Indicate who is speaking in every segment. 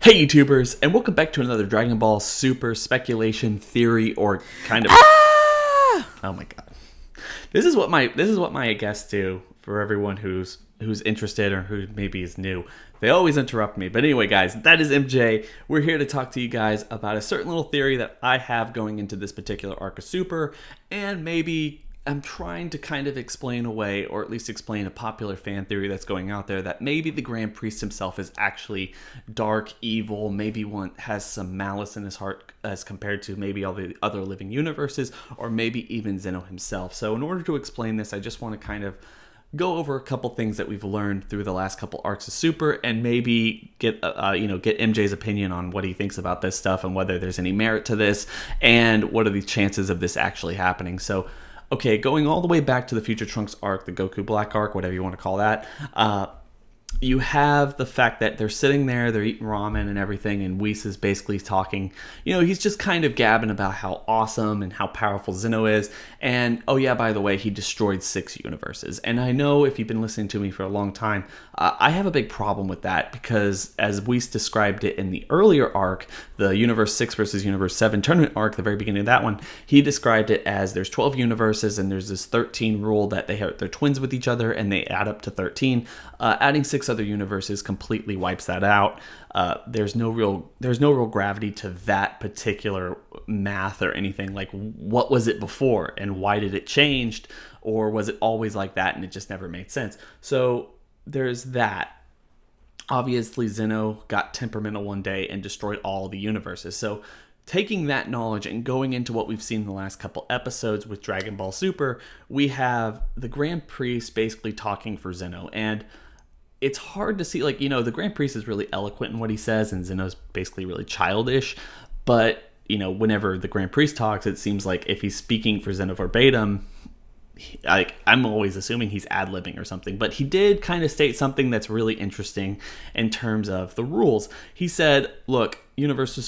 Speaker 1: Hey YouTubers, and welcome back to another Dragon Ball Super speculation theory or kind of Oh my god. This is what my guests do for everyone who's interested or who maybe is new. They always interrupt me. But anyway, guys, that is MJ. We're here to talk to you guys about a certain little theory that I have going into this particular arc of Super, and maybe I'm trying to kind of explain away, or at least explain a popular fan theory that's going out there, that maybe the Grand Priest himself is actually dark, evil, maybe one has some malice in his heart as compared to maybe all the other living universes, or maybe even Zeno himself. So in order to explain this, I just want to kind of go over a couple things that we've learned through the last couple arcs of Super, and maybe get MJ's opinion on what he thinks about this stuff and whether there's any merit to this, and what are the chances of this actually happening. So okay, going all the way back to the Future Trunks arc, the Goku Black arc, whatever you want to call that, you have the fact that they're sitting there, they're eating ramen and everything, and Whis is basically talking, he's just kind of gabbing about how awesome and how powerful Zeno is, and oh yeah, by the way, he destroyed 6 universes. And I know if you've been listening to me for a long time, I have a big problem with that, because as Whis described it in the earlier arc, the Universe 6 versus Universe 7 tournament arc, the very beginning of that one, he described it as there's 12 universes, and there's this 13 rule that they're twins with each other, and they add up to 13. Adding 6 other universes completely wipes that out. There's no real gravity to that particular math or anything. Like, what was it before and why did it change, or was it always like that and it just never made sense? So there's that. Obviously, Zeno got temperamental one day and destroyed all the universes. So taking that knowledge and going into what we've seen in the last couple episodes with Dragon Ball Super, we have the Grand Priest basically talking for Zeno, and it's hard to see, the Grand Priest is really eloquent in what he says, and Zeno's basically really childish. But, whenever the Grand Priest talks, it seems like if he's speaking for Zeno verbatim, I'm always assuming he's ad-libbing or something. But he did kind of state something that's really interesting in terms of the rules. He said, look, Universal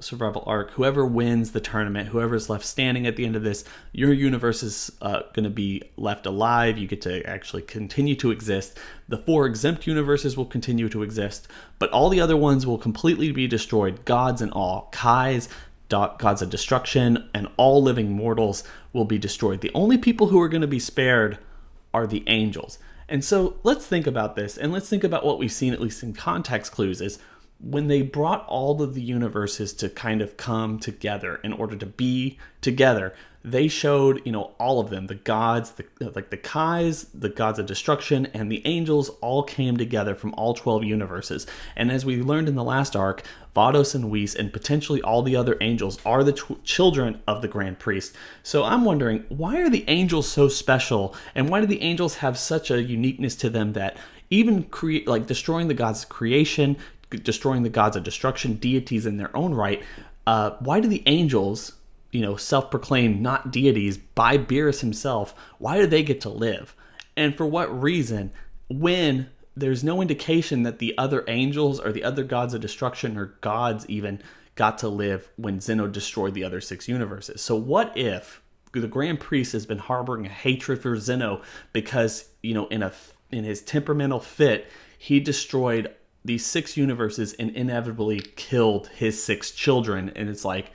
Speaker 1: Survival Arc, whoever wins the tournament, whoever's left standing at the end of this, your universe is going to be left alive. You get to actually continue to exist. The 4 exempt universes will continue to exist, but all the other ones will completely be destroyed, gods and all. Kais, gods of destruction, and all living mortals will be destroyed. The only people who are going to be spared are the angels. And so let's think about this, and let's think about what we've seen, at least in context clues, is when they brought all of the universes to kind of come together in order to be together, they showed, all of them, the gods, the Kais, the gods of destruction, and the angels all came together from all 12 universes. And as we learned in the last arc, Vados and Whis and potentially all the other angels are the children of the Grand Priest. So I'm wondering, why are the angels so special, and why do the angels have such a uniqueness to them that even destroying the gods of creation, destroying the gods of destruction, deities in their own right, why do the angels, self-proclaimed not deities by Beerus himself, why do they get to live? And for what reason, when there's no indication that the other angels or the other gods of destruction or gods even got to live when Zeno destroyed the other 6 universes? So what if the Grand Priest has been harboring a hatred for Zeno because, in his temperamental fit, he destroyed these 6 universes and inevitably killed his 6 children, and it's like,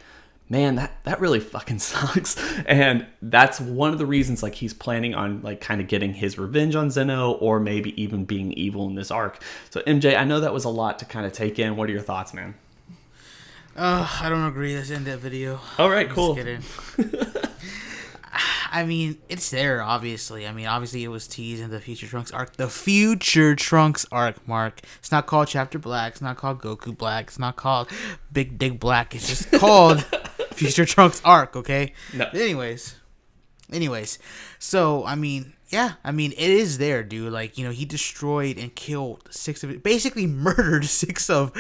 Speaker 1: man, that really fucking sucks. And that's one of the reasons he's planning on kind of getting his revenge on Zeno, or maybe even being evil in this arc. So MJ, I know that was a lot to kind of take in. What are your thoughts, man?
Speaker 2: I don't agree. Let's end that video.
Speaker 1: All right, cool.
Speaker 2: Just kidding. I mean, it's there, obviously. Obviously it was teased in the Future Trunks arc. The Future Trunks arc, Mark. It's not called Chapter Black. It's not called Goku Black. It's not called Big Dig Black. It's just called Future Trunks arc, okay?
Speaker 1: No.
Speaker 2: Anyways. So, it is there, dude. He destroyed and killed 6 of it. Basically murdered 6 of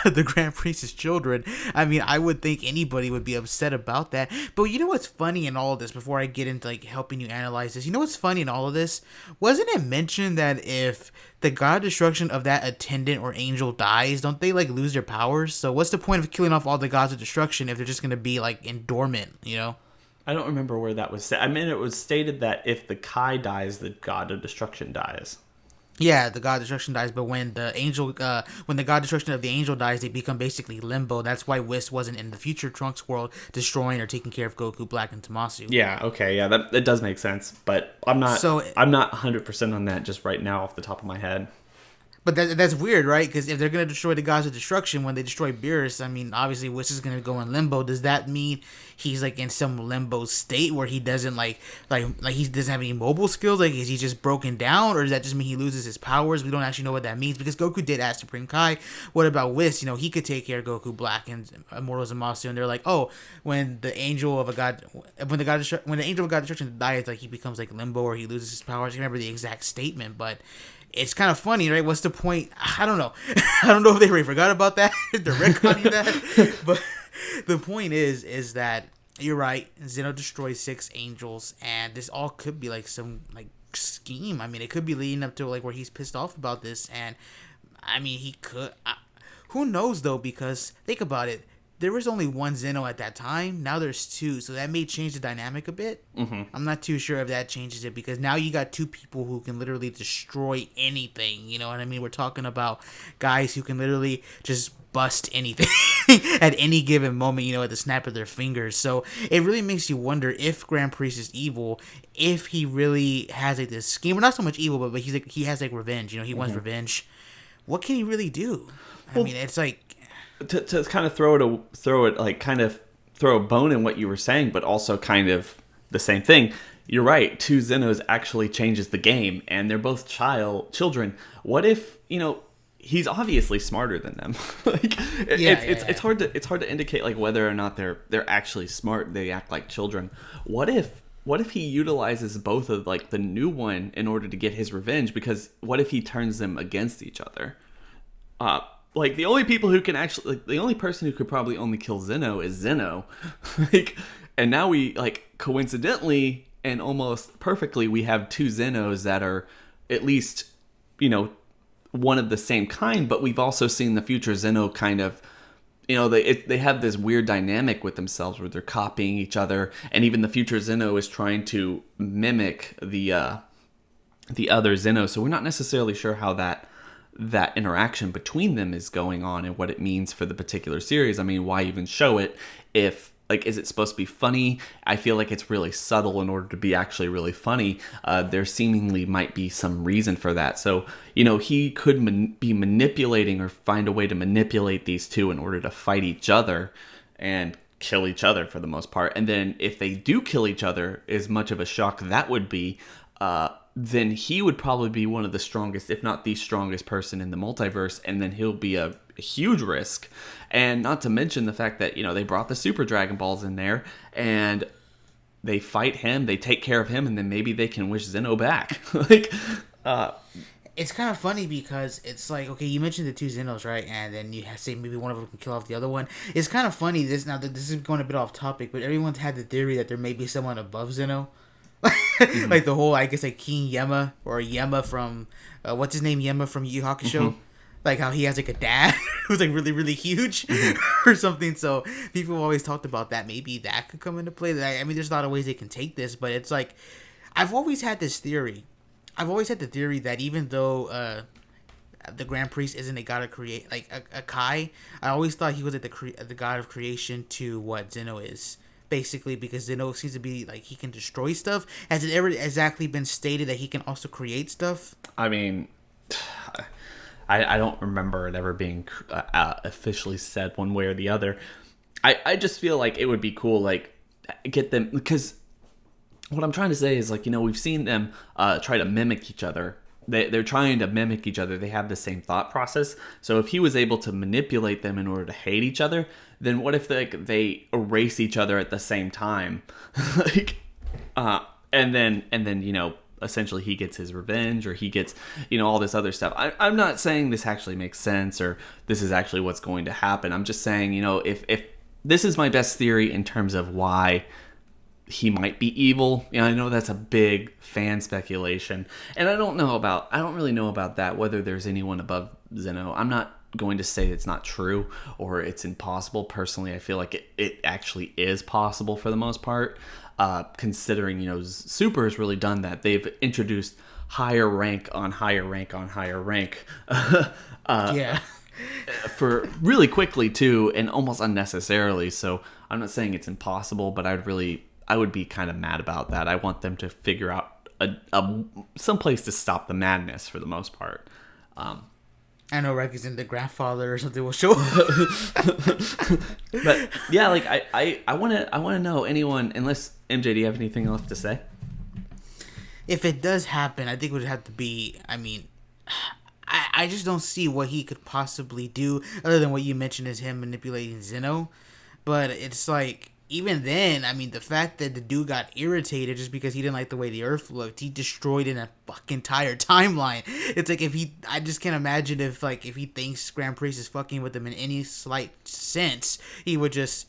Speaker 2: the Grand Priest's children. I would think anybody would be upset about that. But you know what's funny in all of this, before I get into, helping you analyze this? You know what's funny in all of this? Wasn't it mentioned that if the god of destruction of that attendant or angel dies, don't they, lose their powers? So what's the point of killing off all the gods of destruction if they're just going to be, in dormant,
Speaker 1: I don't remember where that was said. It was stated that if the Kai dies, the god of destruction dies.
Speaker 2: Yeah, the god destruction dies, but when when the god destruction of the angel dies, they become basically limbo. That's why Whis wasn't in the future Trunks world destroying or taking care of Goku, Black, and Tamasu.
Speaker 1: Yeah, okay, yeah, that does make sense, but
Speaker 2: So,
Speaker 1: I'm not 100% on that just right now off the top of my head.
Speaker 2: but that's weird, right? Because if they're gonna destroy the gods of destruction when they destroy Beerus, I mean, obviously Whis is gonna go in limbo. Does that mean he's like in some limbo state where he doesn't like he doesn't have any mobile skills? Like, is he just broken down, or does that just mean he loses his powers? We don't actually know what that means because Goku did ask Supreme Kai, "What about Whis? You know, he could take care of Goku, Black, and Immortal Zamasu." And they're like, "Oh, when the angel of a god, when the angel of God destruction dies, like he becomes like limbo or he loses his powers." I can't remember the exact statement, but it's kind of funny, right? What's the point? I don't know. I don't know if they already forgot about that. They're retconning that. But the point is that you're right. Zeno destroys 6 angels, and this all could be like some like scheme. I mean, it could be leading up to like where he's pissed off about this, and I mean, he could. Who knows though? Because think about it. There was only one Zeno at that time. Now there's 2, so that may change the dynamic a bit.
Speaker 1: Mm-hmm.
Speaker 2: I'm not too sure if that changes it because now you got 2 people who can literally destroy anything. You know what I mean? We're talking about guys who can literally just bust anything at any given moment. You know, at the snap of their fingers. So it really makes you wonder if Grand Priest is evil. If he really has like this scheme, well, not so much evil, but he's like he has like revenge. You know, he wants revenge. What can he really do? I mean, it's like.
Speaker 1: To kind of throw it like kind of throw a bone in what you were saying, but also kind of the same thing. You're right. 2 Zenos actually changes the game, and they're both children. What if he's obviously smarter than them? Like it's hard to indicate like whether or not they're actually smart. They act like children. What if he utilizes both of like the new one in order to get his revenge? Because what if he turns them against each other? Like the only people who can actually, like the only person who could probably only kill Zeno is Zeno, like, and now we like coincidentally and almost perfectly we have 2 Zenos that are at least one of the same kind, but we've also seen the future Zeno kind of they have this weird dynamic with themselves where they're copying each other, and even the future Zeno is trying to mimic the other Zeno, so we're not necessarily sure how that interaction between them is going on and what it means for the particular series. I mean, why even show it if like is it supposed to be funny? I feel like it's really subtle in order to be actually really funny. There seemingly might be some reason for that. So he could be manipulating or find a way to manipulate these 2 in order to fight each other and kill each other for the most part. And then if they do kill each other, as much of a shock that would be, then he would probably be one of the strongest, if not the strongest person in the multiverse, and then he'll be a huge risk. And not to mention the fact that, they brought the Super Dragon Balls in there, and they fight him, they take care of him, and then maybe they can wish Zeno back.
Speaker 2: It's kind of funny because it's like, okay, you mentioned the 2 Zenos, right? And then you say maybe one of them can kill off the other one. It's kind of funny, this is going a bit off topic, but everyone's had the theory that there may be someone above Zeno. Mm-hmm. Like the whole, I guess, like King Yema or Yema from what's his name, Yema from Yu Yu Hakusho. Mm-hmm. Like how he has like a dad who's like really really huge or something. So people have always talked about that. Maybe that could come into play. I mean, there's a lot of ways they can take this, but it's like I've always had this theory. I've always had the theory that even though the Grand Priest isn't a god of like a Kai, I always thought he was like the god of creation to what Zeno is. Basically, because Zeno seems to be like he can destroy stuff. Has it ever exactly been stated that he can also create stuff?
Speaker 1: I mean, I don't remember it ever being officially said one way or the other. I just feel like it would be cool, like get them, because what I'm trying to say is like we've seen them try to mimic each other. They're trying to mimic each other. They have the same thought process. So if he was able to manipulate them in order to hate each other, then what if they erase each other at the same time? Like, and then essentially he gets his revenge, or he gets all this other stuff. I'm not saying this actually makes sense or this is actually what's going to happen. I'm just saying if this is my best theory in terms of why he might be evil. I know that's a big fan speculation, and I don't really know about that, whether there's anyone above Zeno. I'm not going to say it's not true or it's impossible. Personally, I feel like it actually is possible for the most part, considering Super has really done that. They've introduced higher rank on higher rank on higher rank.
Speaker 2: Yeah.
Speaker 1: For really quickly too, and almost unnecessarily. So I'm not saying it's impossible, but I would be kind of mad about that. I want them to figure out some place to stop the madness for the most part.
Speaker 2: I know, right? Because then the grandfather or something will show up.
Speaker 1: But yeah, like I want to know anyone. Unless MJ, do you have anything left to say?
Speaker 2: If it does happen, I think it would have to be. I mean, I just don't see what he could possibly do other than what you mentioned is him manipulating Zeno. But it's like, even then, I mean, the fact that the dude got irritated just because he didn't like the way the Earth looked, he destroyed an fucking entire timeline. It's like, I just can't imagine if he thinks Grand Priest is fucking with him in any slight sense, he would just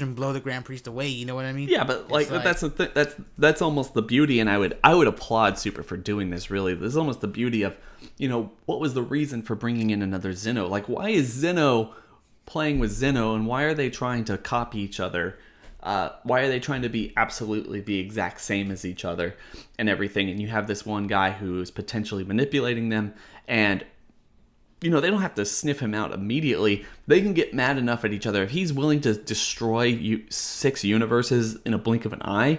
Speaker 2: and blow the Grand Priest away. You know what I mean?
Speaker 1: Yeah, but that's almost the beauty, and I would applaud Super for doing this. Really, this is almost the beauty of, what was the reason for bringing in another Zeno? Like, why is Zeno playing with Zeno, and why are they trying to copy each other? Why are they trying to be absolutely the exact same as each other and everything? And you have this one guy who's potentially manipulating them, and they don't have to sniff him out immediately. They can get mad enough at each other. If he's willing to destroy 6 universes in a blink of an eye,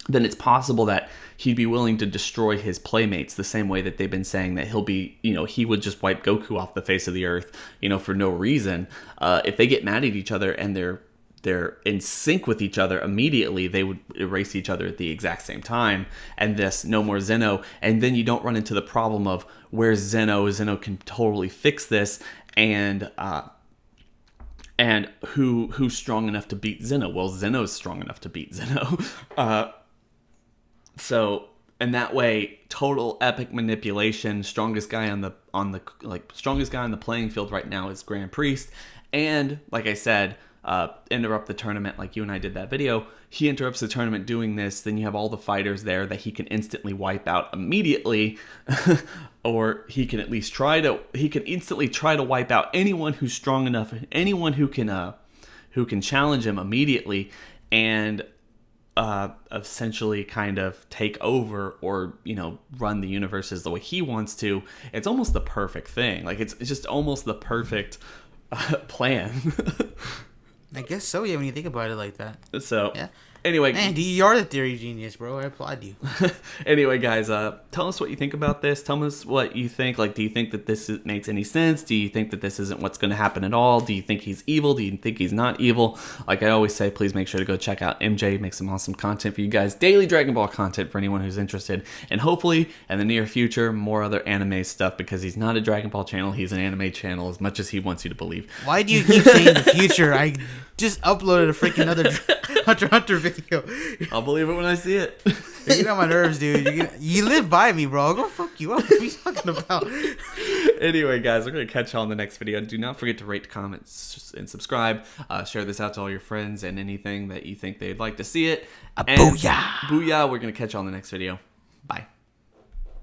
Speaker 1: then it's possible that he'd be willing to destroy his playmates the same way that they've been saying that he would just wipe Goku off the face of the earth, for no reason. If they get mad at each other and they're in sync with each other immediately, they would erase each other at the exact same time, and this no more Zeno. And then you don't run into the problem of where's Zeno? Zeno can totally fix this, and who's strong enough to beat Zeno? Well, Zeno's strong enough to beat Zeno. So, and that way, total epic manipulation. Strongest guy on the playing field right now is Grand Priest, and like I said, interrupt the tournament like you and I did that video. He interrupts the tournament doing this, then you have all the fighters there that he can instantly wipe out immediately, or he can instantly try to wipe out anyone who's strong enough, anyone who can challenge him immediately, and essentially kind of take over or run the universes the way he wants to. It's almost the perfect thing. Like it's just almost the perfect plan.
Speaker 2: I guess so, yeah, when you think about it like that.
Speaker 1: So,
Speaker 2: yeah.
Speaker 1: Anyway.
Speaker 2: Man, you are the theory genius, bro. I applaud you.
Speaker 1: Anyway, guys, tell us what you think about this. Tell us what you think. Like, do you think that this makes any sense? Do you think that this isn't what's going to happen at all? Do you think he's evil? Do you think he's not evil? Like I always say, please make sure to go check out MJ. Make some awesome content for you guys. Daily Dragon Ball content for anyone who's interested. And hopefully, in the near future, more other anime stuff, because he's not a Dragon Ball channel. He's an anime channel, as much as he wants you to believe.
Speaker 2: Why do you keep saying the future? I just uploaded a freaking other Hunter x Hunter video.
Speaker 1: I'll believe it when I see it.
Speaker 2: You get on my nerves, dude. You live by me, bro. I'll go fuck you up. What are you talking about?
Speaker 1: Anyway, guys, we're going to catch y'all in the next video. Do not forget to rate, comment, and subscribe. Share this out to all your friends and anything that you think they'd like to see it.
Speaker 2: Booyah!
Speaker 1: Booyah. We're going to catch y'all in the next video. Bye.